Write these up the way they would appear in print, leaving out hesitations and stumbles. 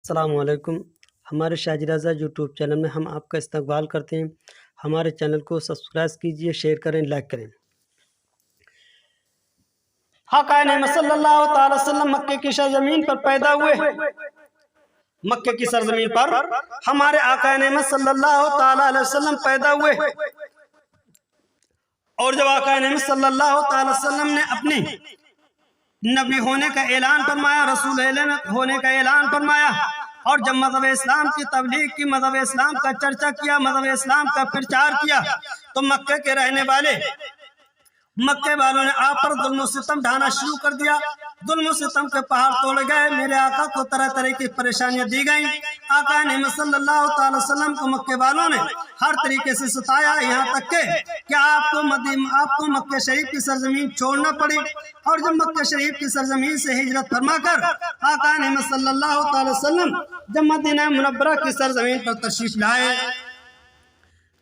السلام علیکم۔ ہمارے شاجی رضا یوٹیوب چینل میں ہم آپ کا استقبال کرتے ہیں۔ ہمارے چینل کو سبسکرائب کیجئے، شیئر کریں، لائک کریں۔ آقا نعمت صلی اللہ تعالی وسلم مکے کی سرزمین پر پیدا ہوئے۔ مکے کی سرزمین پر ہمارے آقا نعمت صلی اللہ تعالی علیہ وسلم پیدا ہوئے، اور جب آقا نعمت صلی اللہ تعالی وسلم نے اپنی نبی ہونے کا اعلان فرمایا، رسول ہونے کا اعلان فرمایا، اور جب مذہب اسلام کی تبلیغ کی، مذہب اسلام کا چرچا کیا، مذہب اسلام کا پرچار کیا، تو مکہ کے رہنے والے مکے والوں نے آپ پر ظلم و ستم ڈھانا شروع کر دیا۔ ظلم و ستم کے پہاڑ توڑے گئے، میرے آقا کو طرح طرح کی پریشانیاں دی گئیں۔ آقا نعمت صلی اللہ تعالی وسلم کو مکے والوں نے ہر طریقے سے ستایا، یہاں تک کہ آپ کو مکہ شریف کی سرزمین چھوڑنا پڑی۔ اور جب مکہ شریف کی سرزمین سے ہجرت فرما کر آقا نعمت صلی اللہ تعالی وسلم جب مدینہ منورہ کی سرزمین پر تشریف لائے،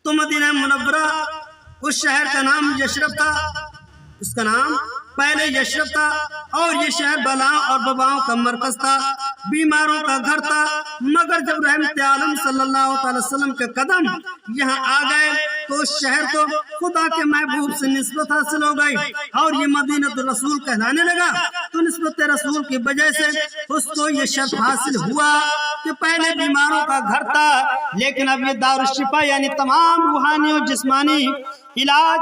تو مدینہ منورہ اس شہر کا نام یثرب تھا، اس کا نام پہلے یثرب تھا، اور یہ شہر بلاؤں اور وباؤں کا مرکز تھا، بیماروں کا گھر تھا۔ مگر جب رحمت عالم صلی اللہ تعالی وسلم کے قدم یہاں آ گئے تو اس شہر کو خدا کے محبوب سے نسبت حاصل ہو گئی، اور یہ مدینہ رسول کہلانے لگا۔ تو نسبت رسول کی وجہ سے اس کو یہ شرف حاصل ہوا کہ پہلے بیماروں کا گھر تھا، لیکن اب یہ دارالشفا یعنی تمام روحانی اور جسمانی علاج،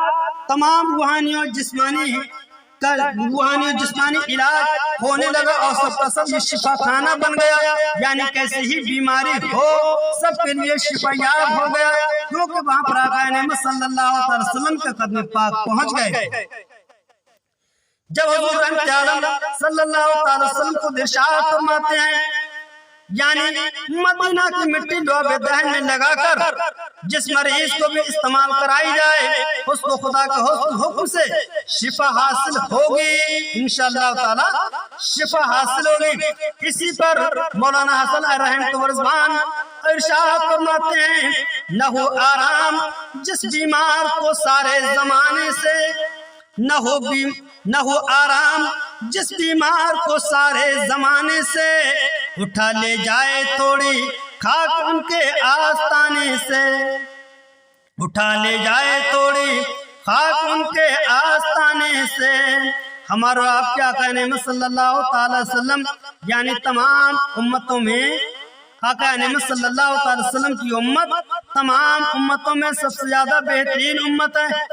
تمام روحانی اور جسمانی علاج ہونے لگا، اور سب کا سب یہ شفا خانہ بن گیا، یعنی کیسے ہی بیماری ہو سب کے لیے شفا یاب ہو گیا، کیونکہ وہاں پر آقا نعمت صلی اللہ علیہ وسلم کے قدم پاک پہنچ گئے۔ جب حضور رحمت عالم صلی اللہ علیہ وسلم کو ارشاد فرماتے ہیں، یعنی مدینہ کی مٹی لعاب دہن میں لگا کر جس مریض کو بھی استعمال کرائی جائے، اس کو خدا کے حکم سے شفا حاصل ہوگی، انشاءاللہ تعالی شفا حاصل ہوگی۔ اسی پر مولانا حسن رحمۃ ورضوان ارشاد فرماتے ہیں، نہ ہو آرام جس بیمار کو سارے زمانے سے، نہ ہو آرام جس بیمار کو سارے زمانے سے، اٹھا لے جائے تھوڑی خاک ان کے آستانے سے، اٹھا لے جائے تھوڑی خاک ان کے آستانے سے۔ ہمارا آپ کے آقا نعمت صلی اللہ تعالی وسلم یعنی تمام امتوں میں آقا نعمت صلی اللہ تعالی وسلم کی امت تمام امتوں میں سب سے زیادہ بہترین امت ہے،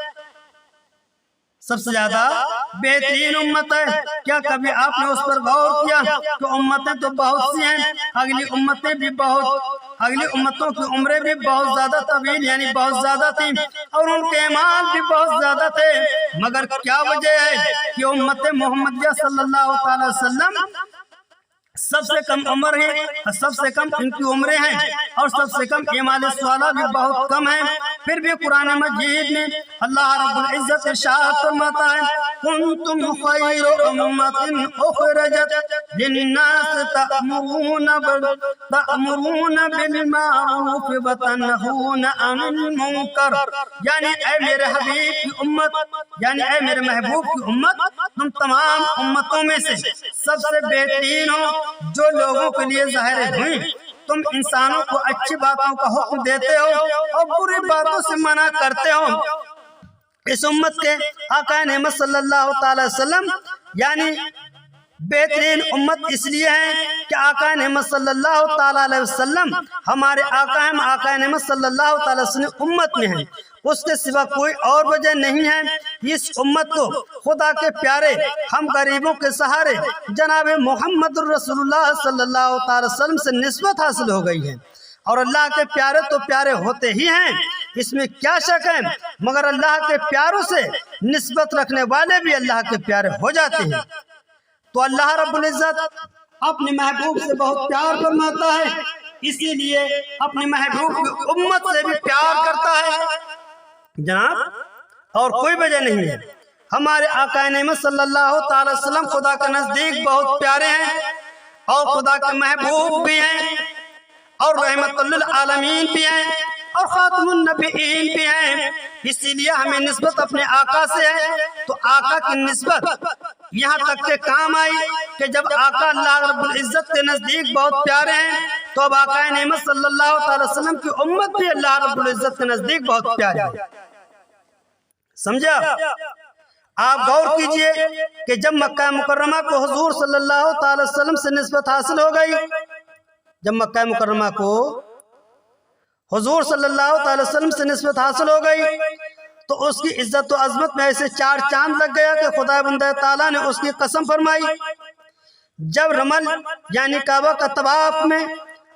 سب سے زیادہ بہترین امت ہے۔ کیا کبھی آپ نے اس پر غور کیا کہ امتیں تو بہت سی ہیں، اگلی امتوں کی عمریں بھی بہت زیادہ طویل یعنی بہت زیادہ تھیں، اور ان کے اعمال بھی بہت زیادہ تھے، مگر کیا وجہ ہے کہ امت محمدیہ صلی اللہ تعالی وسلم سب سے کم عمر ہے، سب سے کم ان کی عمریں ہیں، اور سب سے کم اعمال صالحہ بھی بہت کم ہیں۔ پھر بھی قرآن مجید میں اللہ رب العزت ارشاد فرماتا ہے، کنتم خیر امۃ اخرجت للناس تأمرون بالمعروف وتنہون عن المنکر، یعنی اے میرے حبیب کی امت، یعنی اے میرے محبوب کی امت، تم تمام امتوں میں سے سب سے بہترین ہو جو لوگوں کے لیے ظاہر ہوئی۔ تم انسانوں کو اچھی باتوں کا حکم دیتے ہو اور بری باتوں سے منع کرتے ہو۔ اس امت کے آقا نعمت صلی اللہ تعالی وسلم یعنی بہترین امت اس لیے ہے کہ آقا نعمت صلی اللہ تعالی علیہ وسلم ہمارے آقا ہیں، آقا نعمت صلی اللہ تعالی وسلم امت میں ہیں، اس کے سوا کوئی اور وجہ نہیں ہے۔ اس امت کو خدا کے پیارے ہم غریبوں کے سہارے جناب محمد الرسول اللہ صلی اللہ تعالی وسلم سے نسبت حاصل ہو گئی ہے، اور اللہ کے پیارے تو پیارے ہوتے ہی ہیں، اس میں کیا شک ہے، مگر اللہ کے پیاروں سے نسبت رکھنے والے بھی اللہ کے پیارے ہو جاتے ہیں۔ تو اللہ رب العزت اپنے محبوب سے بہت پیار فرماتا ہے، اسی لیے اپنے محبوب کی امت سے بھی پیار کرتا ہے جناب، اور کوئی وجہ نہیں ہے۔ ہمارے آقا نعمت صلی اللہ تعالی وسلم خدا کے نزدیک بہت پیارے ہیں، اور خدا کے محبوب بھی ہیں، اور رحمت للعالمین بھی ہیں، اور خاتم النبیین بھی ہیں، اسی لیے ہمیں نسبت اپنے آقا سے ہے، تو آقا کی نسبت یہاں تک کہ کام آئی کہ جب آقا اللہ رب العزت کے نزدیک بہت پیارے ہیں تو اب آقا نعمت صلی اللہ تعالی وسلم کی امت بھی اللہ رب العزت کے نزدیک بہت پیاری ہے۔ سمجھا؟ آپ غور کیجئے کہ جب مکہ مکرمہ کو حضور صلی اللہ تعالی وسلم سے نسبت حاصل ہو گئی، جب مکہ مکرمہ کو حضور صلی اللہ تعالی وسلم سے نسبت حاصل ہو گئی تو اس کی عزت و عظمت میں ایسے چار چاند لگ گیا کہ خدا بندہ تعالیٰ نے اس کی قسم فرمائی۔ جب رمل یعنی کعبہ کا طواف میں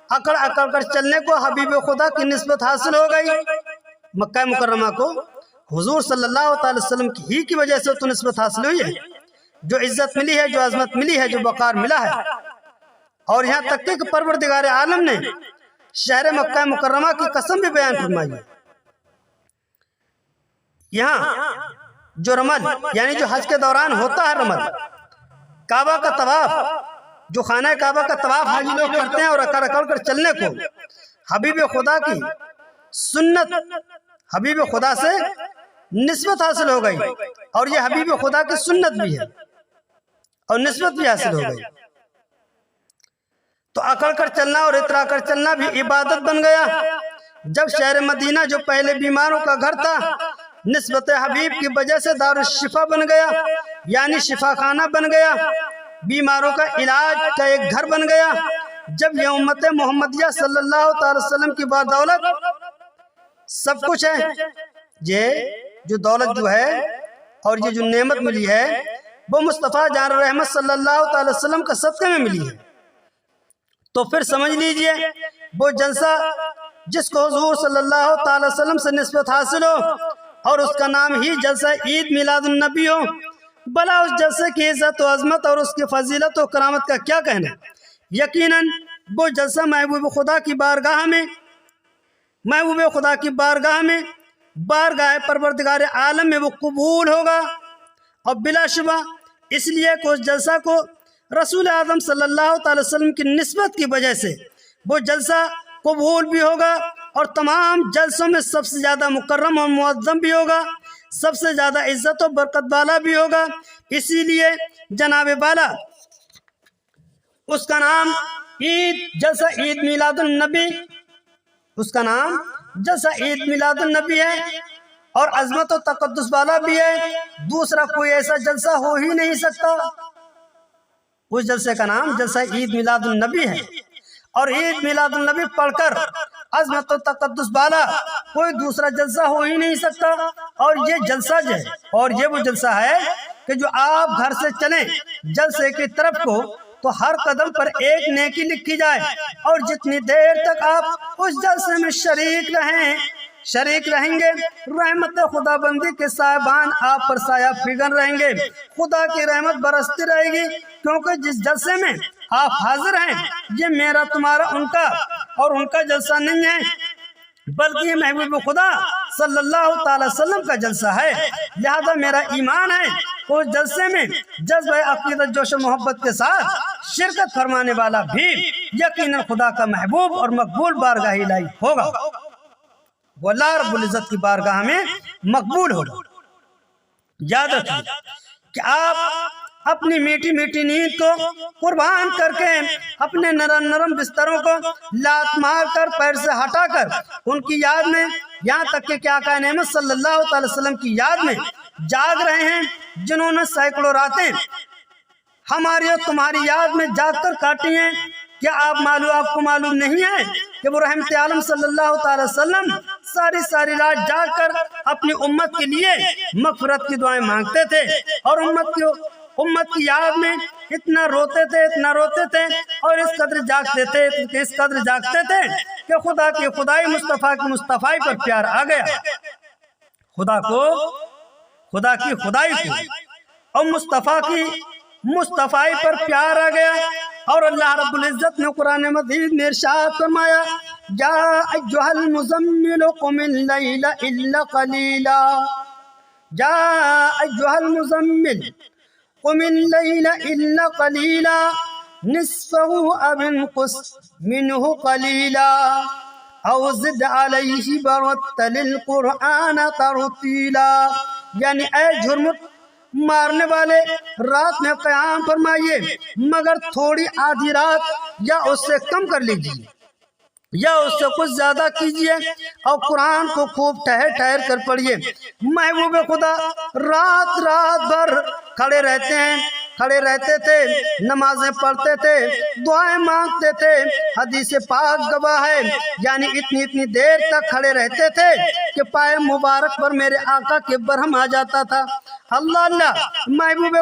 اکڑ اکڑ کر چلنے کو حبیب خدا کی نسبت حاصل ہو گئی، مکہ مکرمہ کو حضور صلی اللہ تعالی وسلم ہی کی وجہ سے تو نسبت حاصل ہوئی ہے، جو عزت ملی ہے، جو عظمت ملی ہے، جو وقار ملا ہے۔ اور یہاں تک کہ پروردگار عالم نے شہر مکہ مکرمہ کی قسم بھی بیان فرمائی ہے۔ یہاں جو رمل یعنی جو حج کے دوران ہوتا ہے رمل، کعبہ کا طواف، جو خانہ کعبہ کا طواف حاجی لوگ کرتے ہیں اور اکڑ اکڑ کر چلنے کو حبیب خدا کی سنت، حبیب خدا سے نسبت حاصل ہو گئی، اور یہ حبیب خدا کی سنت بھی ہے اور نسبت بھی حاصل ہو گئی۔ تو اکڑ کر چلنا اور اترا کر چلنا بھی عبادت بن گیا۔ جب شہر مدینہ جو پہلے بیماروں کا گھر تھا، نسبت حبیب کی وجہ سے دار الشفا بن گیا، یعنی شفا خانہ بن گیا، بیماروں کا علاج کا ایک گھر بن گیا۔ جب یہ امت محمدیہ صلی اللہ تعالی وسلم کی بدولت سب کچھ ہے، یہ جو دولت جو ہے اور یہ جو نعمت ملی ہے وہ مصطفیٰ جان رحمت صلی اللہ تعالی وسلم کا صدقے میں ملی ہے، تو پھر سمجھ لیجئے وہ جلسہ جس کو حضور صلی اللہ تعالی وسلم سے نسبت حاصل ہو اور اس کا نام ہی جلسہ عید میلاد النبی ہو، بھلا اس جلسے کی عزت و عظمت اور اس کی فضیلت و کرامت کا کیا کہنا؟ یقیناً وہ جلسہ محبوب خدا کی بارگاہ میں، محبوب خدا کی بارگاہ میں، بارگاہ پروردگار عالم میں وہ قبول ہوگا، اور بلا شبہ اس لیے کہ اس جلسہ کو رسول اعظم صلی اللہ تعالی وسلم کی نسبت کی وجہ سے وہ جلسہ قبول بھی ہوگا، اور تمام جلسوں میں سب سے زیادہ مکرم اور معظم بھی ہوگا، سب سے زیادہ عزت و برکت والا بھی ہوگا۔ اسی لیے جناب بالا اس کا نام جلسہ عید میلاد النبی، اس کا نام جلسہ عید میلاد النبی ہے، اور عظمت و تقدس والا بھی ہے۔ دوسرا کوئی ایسا جلسہ ہو ہی نہیں سکتا۔ اس جلسے کا نام جلسہ عید میلاد النبی ہے، اور عید میلاد النبی پڑھ کر عظمت و تقدس والا کوئی دوسرا جلسہ ہو ہی نہیں سکتا۔ اور یہ جلسہ جو ہے، اور یہ وہ جلسہ ہے کہ جو آپ گھر سے چلیں جلسے کی طرف کو تو ہر قدم پر ایک نیکی لکھی جائے، اور جتنی دیر تک آپ اس جلسے میں شریک رہیں گے، رحمت خدا بندی کے صاحبان آپ پر سایہ فگن رہیں گے، خدا کی رحمت برستی رہے گی، کیونکہ جس جلسے میں آپ حاضر ہیں یہ میرا تمہارا ان کا اور ان کا جلسہ نہیں ہے، بلکہ یہ محبوب خدا صلی اللہ تعالی وسلم کا جلسہ ہے۔ لہذا میرا ایمان ہے اس جلسے میں جذبہ عقیدت جوش و محبت کے ساتھ شرکت فرمانے والا بھی یقیناً خدا کا محبوب اور مقبول بارگاہ الہی ہوگا، وہ اللہ رب العزت کی بارگاہ میں مقبول ہوگا۔ یاد رکھیں کہ آپ اپنی میٹھی میٹھی نیند کو قربان کر کے اپنے نرم نرم بستروں کو لات مار کر پیر سے ہٹا کر ان کی یاد میں، یہاں تک کہ آقا نعمت صلی اللہ تعالی وسلم کی یاد میں جاگ رہے ہیں، جنہوں نے سینکڑوں راتیں ہماری اور تمہاری یاد میں جاگ کر کاٹی ہیں۔ کیا آپ کو معلوم نہیں ہے کہ وہ رحمت عالم صلی اللہ تعالی وسلم ساری رات جاگ کر اپنی امت کے لیے مغفرت کی دعائیں مانگتے تھے، اور امت کی یاد میں اتنا روتے تھے اور اس قدر جاگتے تھے کہ خدا کی خدائی مصطفیٰ کی مصطفیٰ پر پیار آ گیا، خدا کی خدائی کو اور مصطفیٰ کی مصطفیٰ پر پیار آ گیا۔ اور اللہ رب العزت نے قرآن مجید میں ارشاد فرمایا، یا ایھا المزمل قم اللیل الا قلیلا، یا ایھا المزمل قم اللیل الا قلیلا نصفہ او انقص منہ قلیلا او زد علیہ ورتل القرآن ترتیلا۔ یعنی اے جھرمٹ مارنے والے رات میں قیام فرمائیے، مگر تھوڑی آدھی رات یا اس سے کم کر لیجیے یا اس سے کچھ زیادہ کیجیے، اور قرآن کو خوب ٹھہر ٹھہر کر پڑھیے۔ محبوب خدا رات بھر کھڑے رہتے تھے، نمازیں پڑھتے تھے، دعائیں مانگتے تھے۔ حدیث پاک گواہ ہے، یعنی اتنی دیر تک کھڑے رہتے تھے کہ پائے مبارک پر میرے آقا کے برہم آ جاتا تھا۔ اللہ محبوب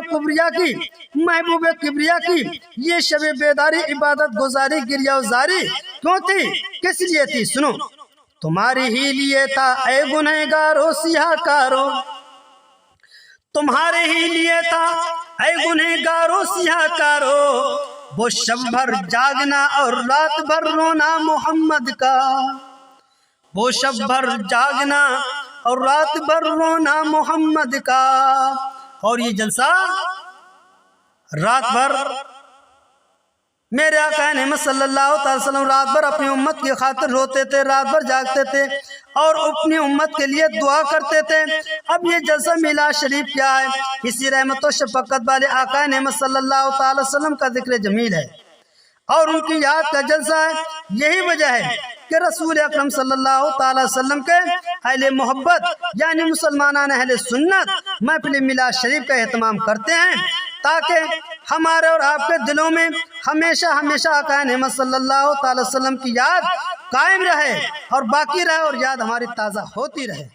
کبریا کی یہ شب بیداری، عبادت گزاری، گریہ وزاری کیوں تھی، کس لیے تھی؟ سنو، تمہاری ہی لیے تھا اے گنہگارو سیاہ کارو، تمہارے ہی لیے تھا اے گنہگارو سیاہ کارو، وہ شب بھر جاگنا اور رات بھر رونا محمد کا، وہ شب بھر جاگنا اور رات بھر رونا محمد کا۔ اور یہ جلسہ رات بھر میرے آقا نعمت صلی اللہ علیہ وسلم رات بھر اپنی امت کی خاطر روتے تھے، رات بھر جاگتے تھے اور اپنی امت کے لیے دعا کرتے تھے۔ اب یہ جلسہ میلاد شریف کیا ہے؟ اسی رحمت و شفقت والے آقا نعمت صلی اللہ علیہ وسلم کا ذکر جمیل ہے اور ان کی یاد کا جلسہ ہے۔ یہی وجہ ہے کہ رسول اکرم صلی اللہ علیہ وسلم کے اہل محبت یعنی مسلمانان اہل سنت محفل میلاد شریف کا اہتمام کرتے ہیں، تاکہ ہمارے اور آپ کے دلوں میں ہمیشہ آقا نعمت صلی اللہ علیہ وسلم کی یاد قائم رہے اور باقی رہے اور یاد ہماری تازہ ہوتی رہے۔